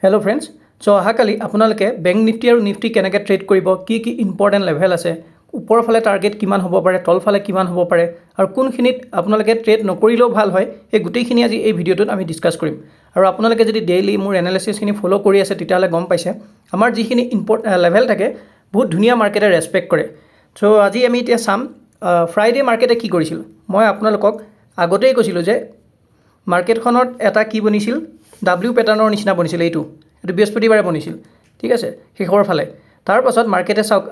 Hello friends, so অহাকালি আপোনালোকে bank Nifty আৰু নিফটি কেনেকৈ ট্ৰেড কৰিব, কি ইম্পৰ্টেণ্ট লেভেল আছে, ওপৰৰ ফালে টাৰ্গেট কিমান হ'ব পাৰে, তল ফালে কিমান হ'ব পাৰে আৰু কোনখিনিত আপোনালোকে ট্ৰেড নকৰিলেও ভাল হয়, এই গোটেইখিনি আজি এই ভিডিঅ'টোত আমি ডিসকাস কৰিম। আৰু আপোনালোকে যদি ডেইলি মোৰ এনালাইসিছখিনি ফলো কৰি আছে তেতিয়াহ'লে গম পাইছে আমাৰ যিখিনি লেভেল থাকে বহুত ধুনীয়া মাৰ্কেটে ৰেসপেক্ট কৰে। সো আজি আমি এতিয়া চাম ফ্ৰাইডে মাৰ্কেটে কি কৰিছিল। মই আপোনালোকক আগতেই কৈছিলোঁ যে মাৰ্কেটখনত এটা কি বনিছিল, ডাব্লিউ প্যাটাৰ্নৰ নিচিনা বনিছিল। এইটো বৃহস্পতিবাৰে বনিছিল, ঠিক আছে, শেষৰ ফালে। তাৰ পাছত মাৰ্কেটে চাওক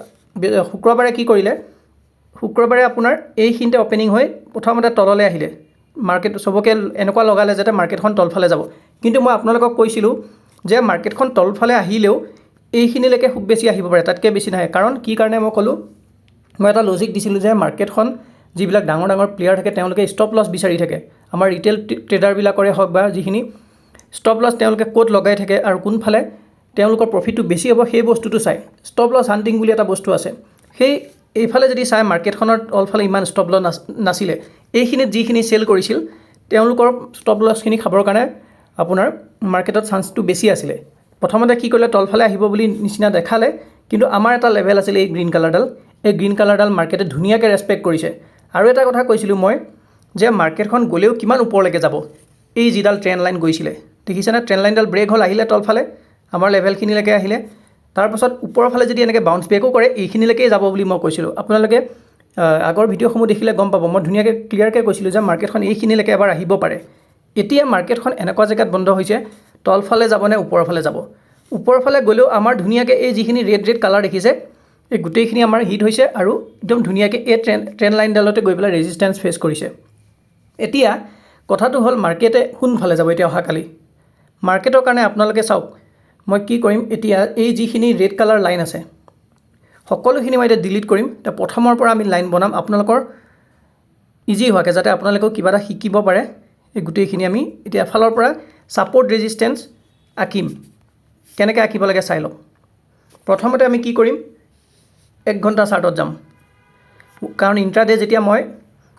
শুক্ৰবাৰে কি কৰিলে, শুক্ৰবাৰে আপোনাৰ এইখিনিতে অপেনিং হৈ প্ৰথমতে তললৈ আহিলে। মাৰ্কেট সবকে এনেকুৱা লগালে যাতে মাৰ্কেটখন তলফালে যাব, কিন্তু মই আপোনালোকক কৈছিলোঁ যে মাৰ্কেটখন তলফালে আহিলেও এইখিনিলৈকে খুব বেছি আহিব পাৰে, তাতকৈ বেছি নাহে। কাৰণ কি কাৰণে মই ক'লোঁ, মই এটা লজিক দিছিলোঁ যে মাৰ্কেটখন যিবিলাক ডাঙৰ ডাঙৰ প্লেয়াৰ থাকে তেওঁলোকে ষ্টপ লছ বিচাৰি থাকে। আমাৰ ৰিটেইল ট্ৰেডাৰবিলাকৰে হওক বা যিখিনি ষ্টপ লছ তেওঁলোকে ক'ত লগাই থাকে আৰু কোনফালে তেওঁলোকৰ প্ৰফিটটো বেছি হ'ব সেই বস্তুটো চাই। ষ্টপ লছ হাণ্টিং বুলি এটা বস্তু আছে, সেই এইফালে যদি চাই মাৰ্কেটখনৰ তলফালে ইমান ষ্টপ লছ নাছিলে, এইখিনিত যিখিনি চেল কৰিছিল তেওঁলোকৰ ষ্টপ লছখিনি খাবৰ কাৰণে আপোনাৰ মাৰ্কেটত চান্সটো বেছি আছিলে। প্ৰথমতে কি কৰিলে, তলফালে আহিব বুলি নিচিনা দেখালে, কিন্তু আমাৰ এটা লেভেল আছিলে এই গ্ৰীণ কালাৰডাল, এই গ্ৰীণ কালাৰডাল মাৰ্কেটে ধুনীয়াকৈ ৰেসপেক্ট কৰিছে। আৰু এটা কথা কৈছিলোঁ মই যে মাৰ্কেটখন গ'লেও কিমান ওপৰলৈকে যাব, এই যিডাল ট্ৰেণ্ড লাইন গৈছিলে দেখিছেনে, ট্ৰেণ্ড লাইনডাল ব্ৰেক হ'ল, আহিলে তলফালে আমাৰ লেভেলখিনিলৈকে আহিলে। তাৰপাছত ওপৰৰ ফালে যদি এনেকৈ বাউন্স বেকো কৰে এইখিনিলৈকেই যাব বুলি মই কৈছিলোঁ। আপোনালোকে আগৰ ভিডিঅ'সমূহ দেখিলে গম পাব, মই ধুনীয়াকৈ ক্লিয়াৰকৈ কৈছিলোঁ যে মাৰ্কেটখন এইখিনিলৈকে এবাৰ আহিব পাৰে। এতিয়া মাৰ্কেটখন এনেকুৱা জেগাত বন্ধ হৈছে, তলফালে যাব নে ওপৰৰ ফালে যাব। ওপৰৰ ফালে গ'লেও আমাৰ ধুনীয়াকৈ এই যিখিনি ৰেড কালাৰ দেখিছে এই গোটেইখিনি আমাৰ হিট হৈছে আৰু একদম ধুনীয়াকৈ এই ট্ৰেণ্ড লাইনডালতে গৈ পেলাই ৰেজিষ্টেঞ্চ ফেচ কৰিছে। এতিয়া কথাটো হ'ল মাৰ্কেটে কোনফালে যাব এতিয়া অহাকালি। মাৰ্কেটৰ কাৰণে আপোনালোকে চাওক, মই কি কৰিম এতিয়া, এই যিখিনি ৰেড কালাৰ লাইন আছে সকলোখিনি মই এতিয়া ডিলিট কৰিম। এতিয়া প্ৰথমৰ পৰা আমি লাইন বনাম আপোনালোকৰ ইজি হোৱাকৈ, যাতে আপোনালোকেও কিবা এটা শিকিব পাৰে। এই গোটেইখিনি আমি এতিয়া এফালৰ পৰা ছাপৰ্ট ৰেজিষ্টেঞ্চ আঁকিম, কেনেকৈ আঁকিব লাগে চাই লওক। প্ৰথমতে আমি কি কৰিম, 1 ঘণ্টা চাৰ্টত যাম, কাৰণ ইণ্ট্ৰাডে যেতিয়া মই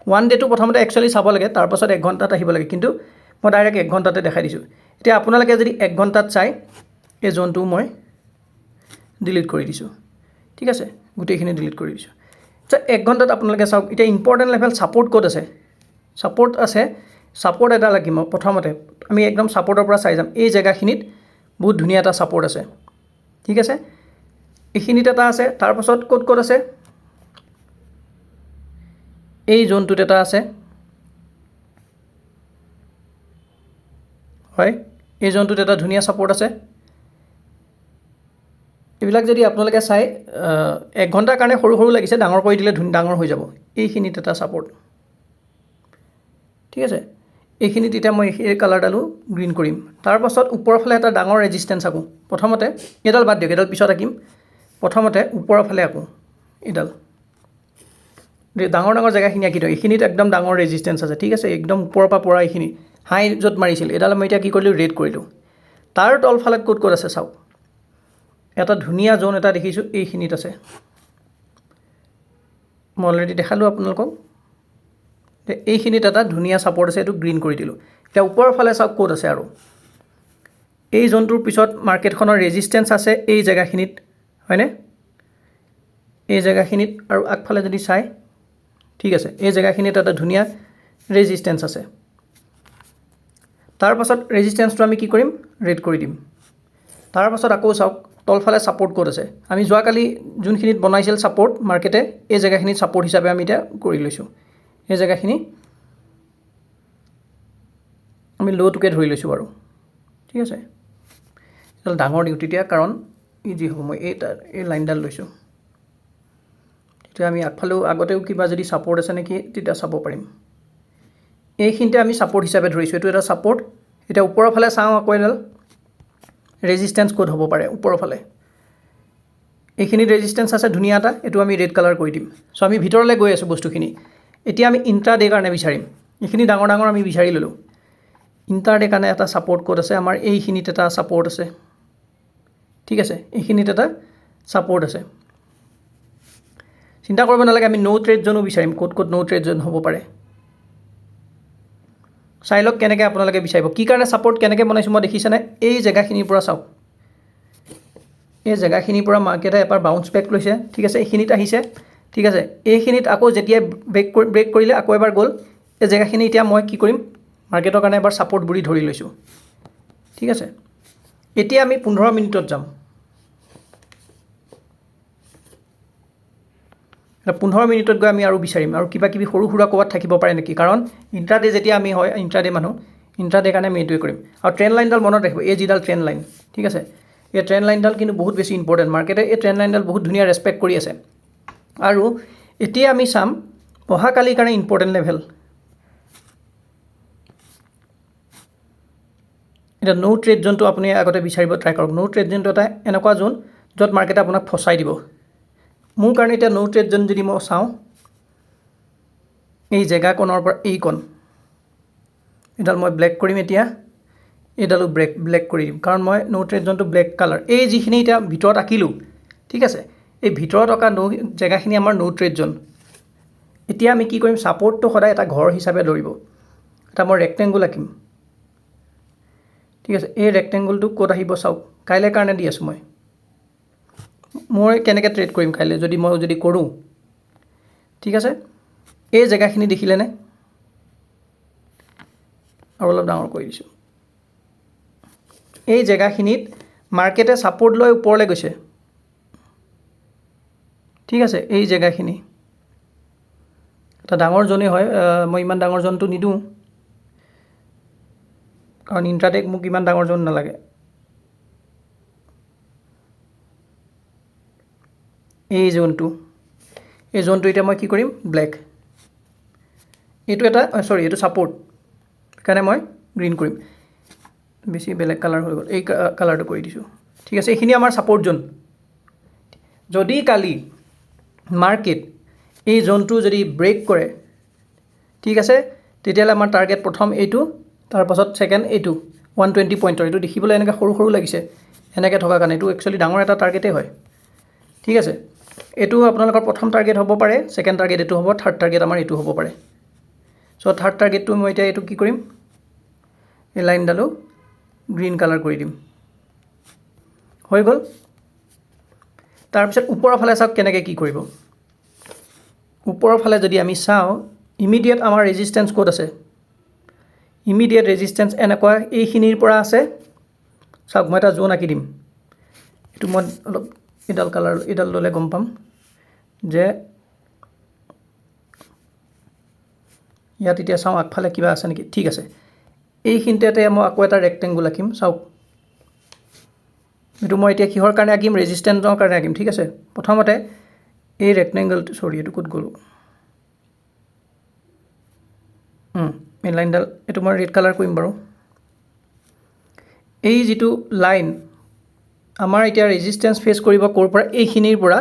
1 ডেটো প্ৰথমতে একচুৱেলি চাব লাগে, তাৰপাছত 1 ঘণ্টাত আহিব লাগে, কিন্তু মই ডাইৰেক্ট 1 ঘণ্টাতে দেখাই দিছোঁ। এতিয়া আপোনালোকে যদি 1 ঘণ্টাত চাই, এই জোনটো মই ডিলিট কৰি দিছোঁ, ঠিক আছে, গোটেইখিনি ডিলিট কৰি দিছোঁ। আচ্ছা, 1 ঘণ্টাত আপোনালোকে চাওক এতিয়া ইম্পৰ্টেণ্ট লেভেল ছাপৰ্ট ক'ত আছে, ছাপৰ্ট আছে, ছাপৰ্ট এটা লাগিব। প্ৰথমতে আমি একদম ছাপৰ্টৰ পৰা চাই যাম, এই জেগাখিনিত বহুত ধুনীয়া এটা ছাপৰ্ট আছে, ঠিক আছে, এইখিনিত এটা আছে। তাৰপাছত ক'ত আছে, এই জোনটোত এটা আছে, হয়, এই জোনটোত এটা ধুনীয়া ছাপৰ্ট আছে। এইবিলাক যদি আপোনালোকে চাই 1 ঘণ্টাৰ কাৰণে সৰু সৰু লাগিছে, ডাঙৰ কৰি দিলে ডাঙৰ হৈ যাব। এইখিনিত এটা ছাপৰ্ট, ঠিক আছে, এইখিনিত এতিয়া মই এই কালাৰডালো গ্ৰীণ কৰিম। তাৰপাছত ওপৰৰ ফালে এটা ডাঙৰ ৰেজিষ্টেঞ্চ আঁকো। প্ৰথমতে এইডাল বাদ দিয়ক, এইডাল পিছত আঁকিম। প্ৰথমতে ওপৰৰ ফালে আঁকো, এইডাল ডাঙৰ ডাঙৰ জেগাখিনি আঁকি দিওঁ। এইখিনিত একদম ডাঙৰ ৰেজিষ্টেঞ্চ আছে, ঠিক আছে, একদম ওপৰৰ পৰা এইখিনি হাই য'ত মাৰিছিল, এইডাল মই এতিয়া কি কৰিলোঁ, ৰেড কৰিলোঁ। তাৰ তলফালে ক'ত আছে চাওক, এটা ধুনীয়া জোন এটা দেখিছোঁ, এইখিনিত আছে। মই অলৰেডি দেখালোঁ আপোনালোকক, এইখিনিত এটা ধুনীয়া ছাপৰ্ট আছে, এইটো গ্ৰীণ কৰি দিলোঁ। এতিয়া ওপৰৰ ফালে চাওক ক'ত আছে, আৰু এই জোনটোৰ পিছত মাৰ্কেটখনৰ ৰেজিষ্টেঞ্চ আছে এই জেগাখিনিত, হয়নে, এই জেগাখিনিত। আৰু আগফালে যদি চাই, ঠিক আছে, এই জেগাখিনিত এটা ধুনীয়া ৰেজিষ্টেঞ্চ আছে। তাৰপাছত ৰেজিষ্টেঞ্চটো আমি কি কৰিম, ৰেড কৰি দিম। তাৰপাছত আকৌ চাওক তলফালে ছাপৰ্ট ক'ত আছে। আমি যোৱাকালি যোনখিনিত বনাইছিল ছাপৰ্ট মাৰ্কেটে, এই জেগাখিনিত ছাপৰ্ট হিচাপে আমি এতিয়া কৰি লৈছোঁ। এই জেগাখিনি আমি ল'টোকে ধৰি লৈছোঁ বাৰু, ঠিক আছে, এইডাল ডাঙৰ দিওঁ তেতিয়া, কাৰণ ইজি হ'ব। মই এই লাইনডাল লৈছোঁ, তেতিয়া আমি আগফালেও আগতেও কিবা যদি ছাপৰ্ট আছে নেকি তেতিয়া চাব পাৰিম। এইখিনিতে আমি ছাপৰ্ট হিচাপে ধৰিছোঁ, এইটো এটা ছাপৰ্ট। এতিয়া ওপৰৰ ফালে চাওঁ আকৌ এডাল ৰেজিষ্টেঞ্চ ক'ত হ'ব পাৰে। ওপৰৰ ফালে এইখিনিত ৰেজিষ্টেঞ্চ আছে ধুনীয়া এটা, এইটো আমি ৰেড কালাৰ কৰি দিম। চ' আমি ভিতৰলৈ গৈ আছোঁ বস্তুখিনি। এতিয়া আমি ইণ্ট্ৰাডে কাৰণে বিচাৰিম, এইখিনি ডাঙৰ ডাঙৰ আমি বিচাৰি ল'লোঁ। ইণ্ট্ৰাডে কাৰণে এটা ছাপৰ্ট ক'ত আছে, আমাৰ এইখিনিত এটা ছাপৰ্ট আছে, ঠিক আছে, এইখিনিত এটা ছাপৰ্ট আছে। চিন্তা কৰিব নালাগে, আমি ন' ট্ৰেড জোনো বিচাৰিম, ক'ত ন' ট্ৰেড জোন হ'ব পাৰে। চাই লওক কেনেকৈ আপোনালোকে বিচাৰিব, কি কাৰণে ছাপৰ্ট কেনেকৈ বনাইছোঁ মই দেখিছেনে, এই জেগাখিনিৰ পৰা চাওক, এই জেগাখিনিৰ পৰা মাৰ্কেটে এবাৰ বাউন্স বেক লৈছে ঠিক আছে এইখিনিত আহিছে ঠিক আছে এইখিনিত আকৌ যেতিয়া ব্ৰেক কৰিলে আকৌ এবাৰ গ'ল এই জেগাখিনি এতিয়া মই কি কৰিম মাৰ্কেটৰ কাৰণে এবাৰ ছাপোৰ্ট বুৰি ধৰি লৈছোঁ ঠিক আছে এতিয়া আমি 15 মিনিটত যাম 15 মিনিটত গৈ আমি আৰু বিচাৰিম আৰু কিবা কিবি সৰু সুৰা ক'ৰবাত থাকিব পাৰে নেকি কাৰণ ইণ্ট্ৰাডে যেতিয়া আমি হয় ইণ্ট্ৰাডে মানুহ ইণ্ট্ৰাডে কাৰণে আমি এইটোৱে কৰিম আৰু ট্ৰেণ্ড লাইনডাল মনত ৰাখিব এই যিডাল ট্ৰেণ্ড লাইন ঠিক আছে এই ট্ৰেণ্ড লাইনডাল কিন্তু বহুত বেছি ইম্পৰ্টেণ্ট মাৰ্কেটে এই ট্ৰেণ্ড লাইনডাল বহুত ধুনীয়া ৰেছপেক্ট কৰি আছে আৰু এতিয়া আমি চাম অহাকালিৰ কাৰণে ইম্পৰ্টেণ্ট লেভেল এটা নো ট্ৰেড জোনটো আপুনি আগতে বিচাৰিব ট্ৰাই কৰক নো ট্ৰেড জোনটো এটা এনেকুৱা জোন য'ত মাৰ্কেটে আপোনাক ফচাই দিব মোৰ কাৰণে এতিয়া নো ট্ৰেড জোন যদি মই চাওঁ এই জেগাকণৰ পৰা এইকণ এডাল মই ব্লেক কৰিম এতিয়া এইডালো ব্লেক কৰি দিম কাৰণ মই নো ট্ৰেড জোনটো ব্লেক কালাৰ এই যিখিনি এতিয়া ভিতৰত আঁকিলোঁ ঠিক আছে এই ভিতৰত অঁকা জেগাখিনি আমাৰ নো ট্ৰেড জোন এতিয়া আমি কি কৰিম ছাপোৰ্টটো সদায় এটা ঘৰ হিচাপে ধৰিব এটা মই ৰেক্টেংগুল আঁকিম ঠিক আছে এই ৰেক্টেংগুলটো ক'ত আহিব চাওক কাইলৈ কাৰণে দি আছোঁ মই কেনেকৈ ট্ৰেড কৰিম কাইলৈ যদি মই কৰোঁ ঠিক আছে এই জেগাখিনি দেখিলেনে আৰু অলপ ডাঙৰ কৰি দিছোঁ এই জেগাখিনিত মাৰ্কেটে ছাপোৰ্ট লৈ ওপৰলৈ গৈছে ঠিক আছে এই জেগাখিনি এটা ডাঙৰ জোনেই হয় মই ইমান ডাঙৰ জোনটো নিদিওঁ কাৰণ ইণ্ট্ৰাডেক মোক ইমান ডাঙৰ জোন নালাগে এই জোনটো এতিয়া মই কি কৰিম ব্লেক এইটো এটা সৰি এইটো ছাপোৰ্ট সেইকাৰণে মই গ্ৰীণ কৰিম বেছি বেলেগ কালাৰ হৈ গ'ল এই কালাৰটো কৰি দিছোঁ ঠিক আছে এইখিনি আমাৰ ছাপোৰ্ট জোন যদি কালি মাৰ্কেট এই জোনটো যদি ব্ৰেক কৰে ঠিক আছে তেতিয়াহ'লে আমাৰ টাৰ্গেট প্ৰথম এইটো তাৰপাছত ছেকেণ্ড এইটো 120 পইণ্টৰ এইটো দেখিবলৈ এনেকৈ সৰু সৰু লাগিছে এনেকৈ থকা কাৰণে এইটো একচুৱেলি ডাঙৰ এটা টাৰ্গেটেই হয় ঠিক আছে এইটো আপোনালোকৰ প্ৰথম টাৰ্গেট হ'ব পাৰে ছেকেণ্ড টাৰ্গেট এইটো হ'ব থাৰ্ড টাৰ্গেট আমাৰ এইটো হ'ব পাৰে চ' থাৰ্ড টাৰ্গেটটো মই এতিয়া এইটো কি কৰিম এই লাইনডালো গ্ৰীণ কালাৰ কৰি দিম হৈ গ'ল তাৰপিছত ওপৰৰ ফালে চাওক কেনেকৈ কি কৰিব ওপৰৰ ফালে যদি আমি চাওঁ ইমিডিয়েট আমাৰ ৰেজিষ্টেঞ্চ ক'ত আছে ইমিডিয়েট ৰেজিষ্টেঞ্চ এনেকুৱা এইখিনিৰ পৰা আছে চাওক মই এটা জোন আঁকি দিম এইটো মই অলপ এইডাল ল'লে গম পাম যে ইয়াত এতিয়া চাওঁ আগফালে কিবা আছে নেকি ঠিক আছে এইখিনিতে মই আকৌ এটা ৰেক্টেংগুল আঁকিম চাওক এইটো মই এতিয়া কিহৰ কাৰণে আঁকিম ৰেজিষ্টেঞ্চৰ কাৰণে আঁকিম ঠিক আছে প্ৰথমতে এই ৰেক্টেংগুলটো সৰি এইটো ক'ত গ'লোঁ এই লাইনডাল এইটো মই ৰেড কালাৰ কৰিম বাৰু এই যিটো লাইন আমাৰ এতিয়া ৰেজিষ্টেঞ্চ ফেচ কৰিব ক'ৰ পৰা এইখিনিৰ পৰা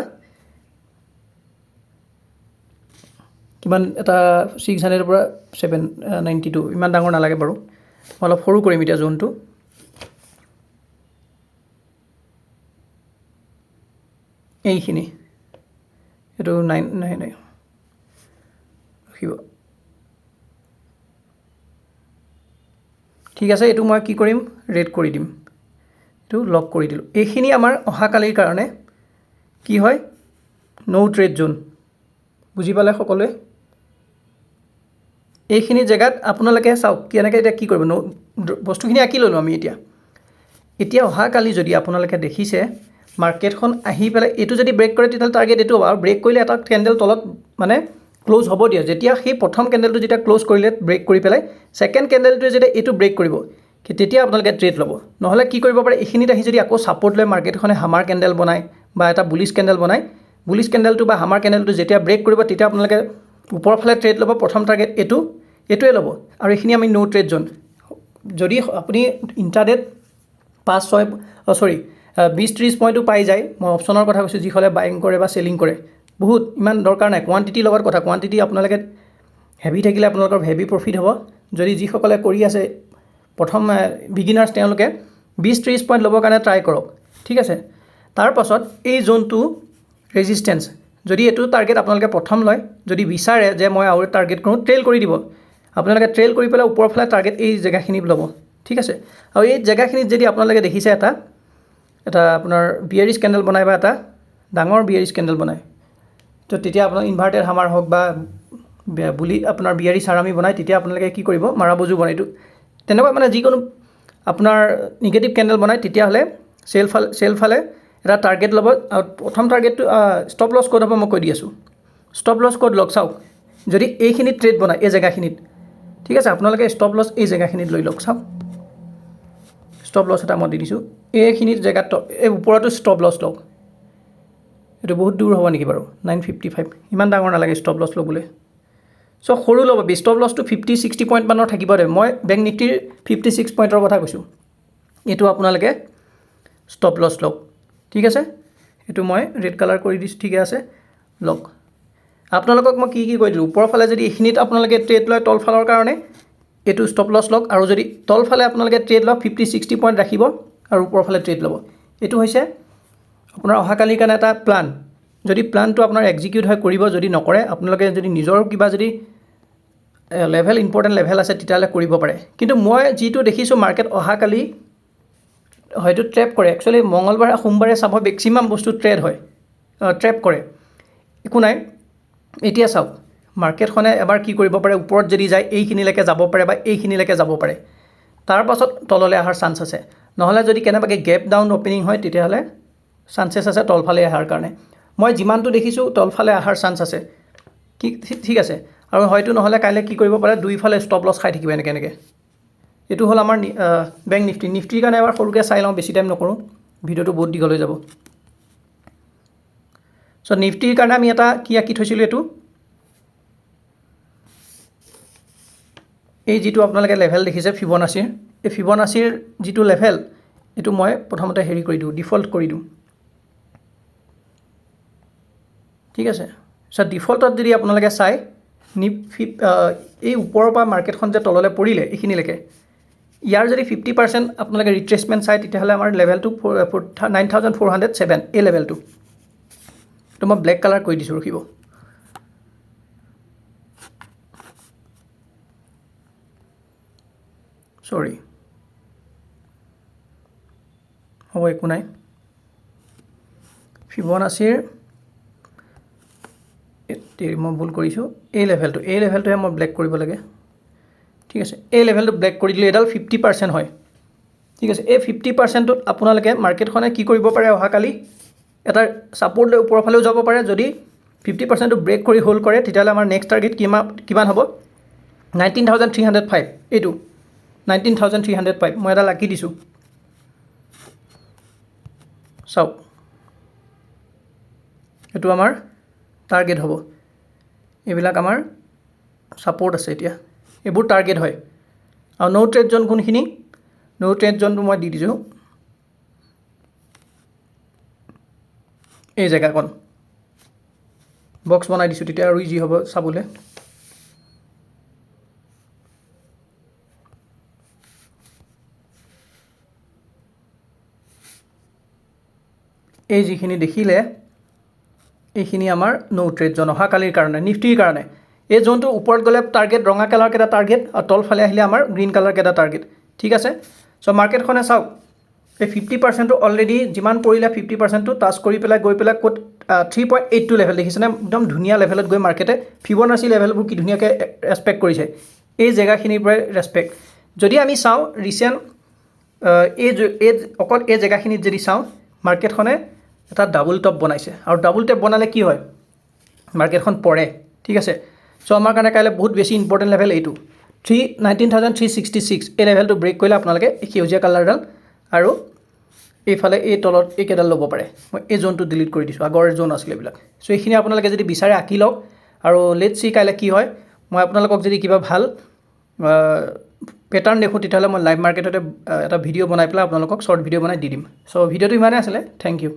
কিমান এটা 600ৰ পৰা 792 ইমান ডাঙৰ নালাগে বাৰু মই অলপ সৰু কৰিম এতিয়া জোনটো এইখিনি এইটো 9 ৰাখিব ঠিক আছে এইটো মই কি কৰিম ৰেড কৰি দিম এইটো লক কৰি দিলোঁ এইখিনি আমাৰ অহাকালিৰ কাৰণে কি হয় নো ট্ৰেড জোন বুজি পালে সকলোৱে এইখিনি জেগাত আপোনালোকে চাওক কেনেকৈ এতিয়া কি কৰিব বস্তুখিনি আঁকি ল'লোঁ আমি এতিয়া অহাকালি যদি আপোনালোকে দেখিছে মাৰ্কেটখন আহি পেলাই এইটো যদি ব্ৰেক কৰে তেতিয়াহ'লে টাৰ্গেট এইটো হ'ব আৰু ব্ৰেক কৰিলে এটা কেণ্ডেল তলত মানে ক্লোজ হ'ব দিয়া যেতিয়া সেই প্ৰথম কেণ্ডেলটো যেতিয়া ক্লোজ কৰিলে ব্ৰেক কৰি পেলাই ছেকেণ্ড কেণ্ডেলটোৱে যেতিয়া এইটো ব্ৰেক কৰিব তেতিয়া আপোনালোকে ট্ৰেড ল'ব নহ'লে কি কৰিব পাৰে এইখিনিত আহি যদি আকৌ ছাপোৰ্ট লৈ মাৰ্কেটখনে হামাৰ কেণ্ডেল বনায় বা এটা বুলিছ কেণ্ডেল বনায় বুলিছ কেণ্ডেলটো বা হামাৰ কেণ্ডেলটো যেতিয়া ব্ৰেক কৰিব তেতিয়া আপোনালোকে ওপৰৰ ফালে ট্ৰেড ল'ব প্ৰথম টাৰ্গেট এইটোৱে ল'ব আৰু এইখিনি আমি নো ট্ৰেড জোন যদি আপুনি ইণ্ট্ৰাডেত 20-30 পইণ্টটো পাই যায় মই অপশ্যনৰ কথা কৈছোঁ যিসকলে বাইং কৰে বা চেলিং কৰে বহুত ইমান দৰকাৰ নাই কোৱান্টিটিৰ লগত কথা কোৱান্টিটি আপোনালোকে হেভি থাকিলে আপোনালোকৰ হেভি প্ৰফিট হ'ব যদি যিসকলে কৰি আছে প্ৰথম বিগিনাৰ্ছ তেওঁলোকে 20-30 পইণ্ট ল'বৰ কাৰণে ট্ৰাই কৰক ঠিক আছে তাৰপাছত এই জোনটো ৰেজিষ্টেঞ্চ যদি এইটো টাৰ্গেট আপোনালোকে প্ৰথম লয় যদি বিচাৰে যে মই আৰু টাৰ্গেট কৰোঁ ট্ৰেইল কৰি দিব আপোনালোকে ট্ৰেইল কৰি পেলাই ওপৰৰ ফালে টাৰ্গেট এই জেগাখিনি ল'ব ঠিক আছে আৰু এই জেগাখিনিত যদি আপোনালোকে দেখিছে এটা এটা আপোনাৰ বিয়াৰিছ কেণ্ডেল বনায় বা এটা ডাঙৰ বিয়াৰিছ কেণ্ডেল বনায় তো তেতিয়া আপোনাৰ ইনভাৰ্টেড হামাৰ হওক বা বুলি আপোনাৰ বিয়াৰিছ হাৰামি বনায় তেতিয়া আপোনালোকে কি কৰিব মাৰাবজু বনায় এইটো তেনেকুৱা মানে যিকোনো আপোনাৰ নিগেটিভ কেণ্ডেল বনায় তেতিয়াহ'লে চেল ফালে এটা টাৰ্গেট ল'ব আৰু প্ৰথম টাৰ্গেটটো ষ্টপ লছ ক'ত হ'ব মই কৈ দি আছোঁ ষ্টপ লছ ক'ত লওক চাওক যদি এইখিনিত ট্ৰেড বনায় এই জেগাখিনিত ঠিক আছে আপোনালোকে ষ্টপ লছ এই জেগাখিনিত লৈ লওক চাওক ষ্টপ লছ এটা মই দি দিছোঁ এইখিনিত জেগাত এই ওপৰতো ষ্টপ লছ লওক এইটো বহুত দূৰ হ'ব নেকি বাৰু 955 ইমান ডাঙৰ নালাগে ষ্টপ লছ ল'বলৈ চ' সৰু ল'ব ষ্টপ লছটো 50-60 পইণ্ট মানৰ থাকিব দে মই বেংক নিফটিৰ 56 পইণ্টৰ কথা কৈছোঁ এইটো আপোনালোকে ষ্টপ লছ লওক ঠিক আছে এইটো মই ৰেড কালাৰ কৰি দিছোঁ ঠিকে আছে লওক আপোনালোকক মই কি কৈ দিলোঁ ওপৰৰ ফালে যদি এইখিনিত আপোনালোকে ট্ৰেড লয় তলফালৰ কাৰণে এইটো ষ্টপ লছ লওক আৰু যদি তলফালে আপোনালোকে ট্ৰেড লওক 50-60 পইণ্ট ৰাখিব আৰু ওপৰৰ ফালে ট্ৰেড ল'ব এইটো হৈছে আপোনাৰ অহাকালিৰ কাৰণে এটা প্লান যদি প্লানটো আপোনাৰ এক্সিকিউট হয় কৰিব যদি নকৰে আপোনালোকে যদি নিজৰ কিবা যদি লেভেল ইম্পৰ্টেণ্ট লেভেল আছে তেতিয়াহ'লে কৰিব পাৰে কিন্তু মই যিটো দেখিছোঁ মাৰ্কেট অহাকালি হয়তো ট্ৰেপ কৰে একচুৱেলি মঙলবাৰে সোমবাৰে চাব মেক্সিমাম বস্তু ট্ৰেড হয় ট্ৰেপ কৰে একো নাই এতিয়া চাওক মাৰ্কেটখনে এবাৰ কি কৰিব পাৰে ওপৰত যদি যায় এইখিনিলৈকে যাব পাৰে বা এইখিনিলৈকে যাব পাৰে তাৰ পাছত তললৈ অহাৰ চান্স আছে নহ'লে যদি কেনেবাকৈ গেপ ডাউন অ'পেনিং হয় তেতিয়াহ'লে চান্সেছ আছে তলফালে অহাৰ কাৰণে মই যিমানটো দেখিছোঁ তলফালে অহাৰ চান্স আছে কি ঠিক আছে আৰু হয়তো নহ'লে কাইলৈ কি কৰিব পাৰে দুইফালে ষ্টপ লছ খাই থাকিব এনেকৈ এইটো হ'ল আমাৰ বেংক নিফটিৰ কাৰণে এবাৰ সৰুকৈ চাই লওঁ বেছি টাইম নকৰোঁ ভিডিঅ'টো বহুত দীঘল হৈ যাব চ' নিফটিৰ কাৰণে আমি এটা কি আঁকি থৈছিলোঁ এইটো এই যিটো আপোনালোকে লেভেল দেখিছে ফিবনাচিৰ এই ফিবনাচিৰ যিটো লেভেল এইটো মই প্ৰথমতে হেৰি কৰি দিওঁ ডিফল্ট কৰি দিওঁ ঠিক আছে চ' ডিফল্টত যদি আপোনালোকে চাই এই ওপৰৰ পৰা মাৰ্কেটখন যে তললৈ পৰিলে এইখিনিলৈকে ইয়াৰ যদি 50% আপোনালোকে ৰিট্ৰেচমেণ্ট চাই তেতিয়াহ'লে আমাৰ লেভেলটো 9407 এই লেভেলটো তো মই ব্লেক কালাৰ কৰি দিছোঁ ৰখিব চৰি হ'ব একো নাই ফিবনাচিৰ মই ভুল কৰিছোঁ এই লেভেলটোহে মই ব্লেক কৰিব লাগে ঠিক আছে এই লেভেলটো ব্লেক কৰি দিলে এডাল 50% হয় ঠিক আছে এই 50%ত আপোনালোকে মাৰ্কেটখনে কি কৰিব পাৰে অহাকালি এটা ছাপোৰ্ট লৈ ওপৰৰ ফালেও যাব পাৰে যদি 50%টো ব্ৰেক কৰি হোল্ড কৰে তেতিয়াহ'লে আমাৰ নেক্সট টাৰ্গেট কিমান হ'ব 19,305 এইটো 19,305 মই এটা লাকি দিছোঁ চাওক এইটো আমাৰ টাৰ্গেট হ'ব এইবিলাক আমাৰ ছাপোৰ্ট আছে এতিয়া এইবোৰ টাৰ্গেট হয় আৰু ন' ট্ৰেড জোন কোনখিনি ন' ট্ৰেড জোনটো মই দি দিছোঁ এই জেগাকণ বক্স বনাই দিছোঁ তেতিয়া আৰু ইজি হ'ব চাবলৈ এই যিখিনি দেখিলে এইখিনি আমাৰ ন' ট্ৰেড জোন অহাকালিৰ কাৰণে নিফটিৰ কাৰণে এই জোনটো ওপৰত গ'লে টাৰ্গেট ৰঙা কালাৰ কেইটা টাৰ্গেট আৰু তলফালে আহিলে আমাৰ গ্ৰীণ কালাৰ কেইটা টাৰ্গেট ঠিক আছে চ' মাৰ্কেটখনে চাওক এই 50%টো অলৰেডি যিমান পৰিলে 50%টো টাচ কৰি পেলাই গৈ পেলাই ক'ত 3.82 লেভেল দেখিছেনে একদম ধুনীয়া লেভেলত গৈ মাৰ্কেটে ফিবনাচি লেভেলবোৰ কি ধুনীয়াকৈ ৰেচপেক্ট কৰিছে এই জেগাখিনিৰ পৰাই ৰেচপেক্ট যদি আমি চাওঁ ৰিচেণ্ট অকল এই জেগাখিনিত যদি চাওঁ মাৰ্কেটখনে এটা ডাবল টপ বনাইছে আৰু ডাবল টপ বনালে কি হয় মাৰ্কেটখন পৰে ঠিক আছে চ' আমাৰ কাৰণে কাইলৈ বহুত বেছি ইম্পৰ্টেণ্ট লেভেল এইটো 19,366 এই লেভেলটো ব্ৰেক কৰিলে আপোনালোকে এই সেউজীয়া কালাৰডাল আৰু এইফালে এই তলত এইকেইডাল ল'ব পাৰে মই এই জোনটো ডিলিট কৰি দিছোঁ আগৰ জোন আছিলে এইবিলাক চ' এইখিনি আপোনালোকে যদি বিচাৰে আঁকি লওক আৰু লেটছ চি কাইলৈ কি হয় মই আপোনালোকক যদি কিবা ভাল পেটাৰ্ণ দেখোঁ তেতিয়াহ'লে মই লাইভ মাৰ্কেটতে এটা ভিডিঅ' বনাই পেলাই আপোনালোকক শ্বৰ্ট ভিডিঅ' বনাই দি দিম চ' ভিডিঅ'টো ইমানেই আছিলে থেংক ইউ